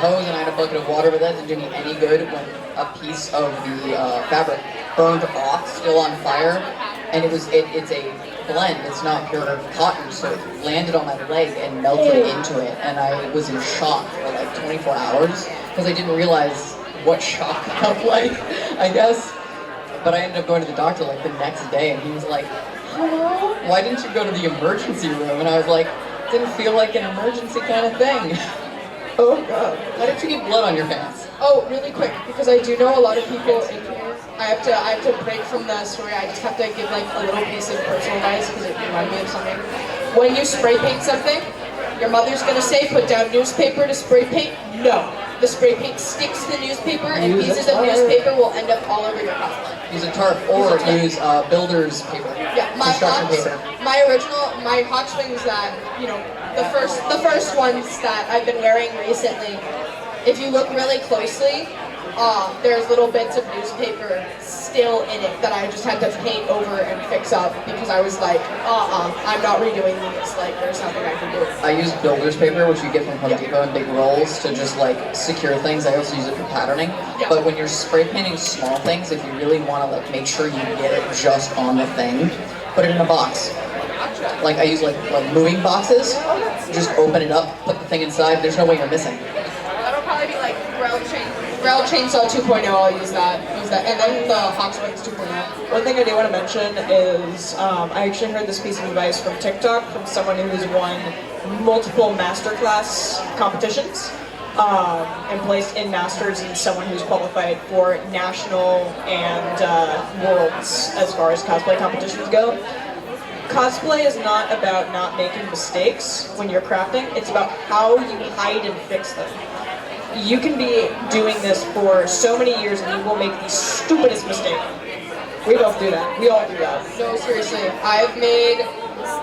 hose and I had a bucket of water, but that didn't do me any good when a piece of the fabric burned off, still on fire, and it's a blend, it's not pure cotton, so it landed on my leg and melted into it, and I was in shock for like 24 hours, because I didn't realize what shock felt like, I guess. But I ended up going to the doctor like the next day, and he was like, "Hello? Why didn't you go to the emergency room?" And I was like, "Didn't feel like an emergency kind of thing." Oh god. Why didn't you get blood on your pants? Oh, really quick, because I do know a lot of people in here. I have to break from the story. I just have to give like a little piece of personal advice because it reminded me of something. When you spray paint something, your mother's gonna say, put down newspaper to spray paint. No. The spray paint sticks to the newspaper, and pieces of newspaper will end up all over your cosplay. Use a tarp or use builder's paper. Yeah, my hot swings that, you know, the first ones that I've been wearing recently. If you look really closely, there's little bits of newspaper still in it that I just had to paint over and fix up because I was like, I'm not redoing these. Like, there's nothing I can do. I use builder's paper, which you get from Home Depot in big rolls, to just like secure things. I also use it for patterning. Yeah. But when you're spray painting small things, if you really want to like make sure you get it just on the thing, put it in a box. Like I use like moving boxes. Just open it up, put the thing inside. There's no way you're missing. That'll probably be like Grell Chainsaw 2.0. I'll use that, and then the Hot Swings 2.0. One thing I do want to mention is I actually heard this piece of advice from TikTok from someone who's won multiple masterclass competitions and placed in masters, and someone who's qualified for national and worlds as far as cosplay competitions go. Cosplay is not about not making mistakes when you're crafting, it's about how you hide and fix them. You can be doing this for so many years and you will make the stupidest mistake. We both do that. We all do that. No, seriously.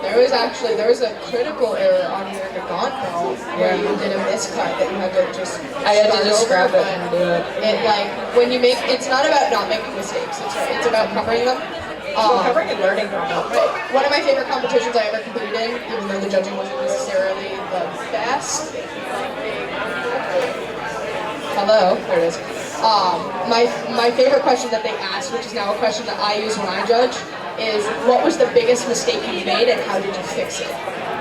There was a critical error on your Gauntlet where you did a miscut that you had to just scrap it and do it. It's not about not making mistakes. It's about covering them. Covering and learning from them. Right. One of my favorite competitions I ever competed in, even though the judging wasn't necessarily the best. Hello, there it is. My favorite question that they asked, which is now a question that I use when I judge, is what was the biggest mistake you made and how did you fix it?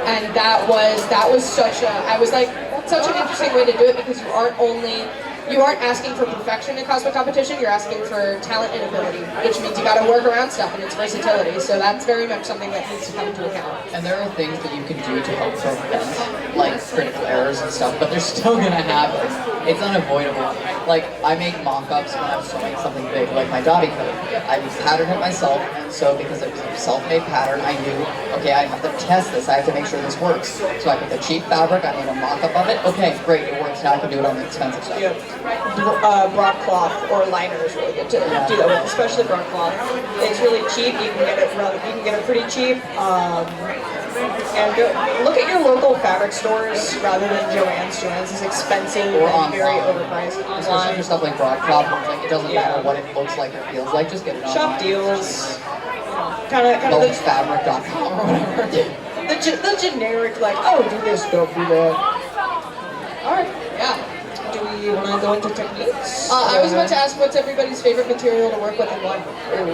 And that was such an interesting way to do it because you aren't asking for perfection in cosplay competition, you're asking for talent and ability, which means you gotta work around stuff and it's versatility, so that's very much something that needs to come into account. And there are things that you can do to help prevent, like, critical errors and stuff, but they're still gonna happen. It's unavoidable. Like, I make mock-ups when I'm sewing something big, like my Dobby coat. I patterned it myself, and so because it was a self-made pattern, I knew, okay, I have to test this, I have to make sure this works. So I picked a cheap fabric, I made a mock-up of it, okay, great, it works, now I can do it on the expensive stuff. Yeah. Broadcloth or liner is really good to do that with, especially broadcloth. It's really cheap. You can get it pretty cheap. And look at your local fabric stores rather than Joann's. Joann's is expensive or and very overpriced. Especially for stuff like broadcloth, like it doesn't matter what it looks like or feels like. Just get it online. Shop deals. Kind of the fabric.com or whatever. The generic like, oh, do this, don't do that. All right. Yeah. Do we want to go into techniques? I was about to ask what's everybody's favorite material to work with and why?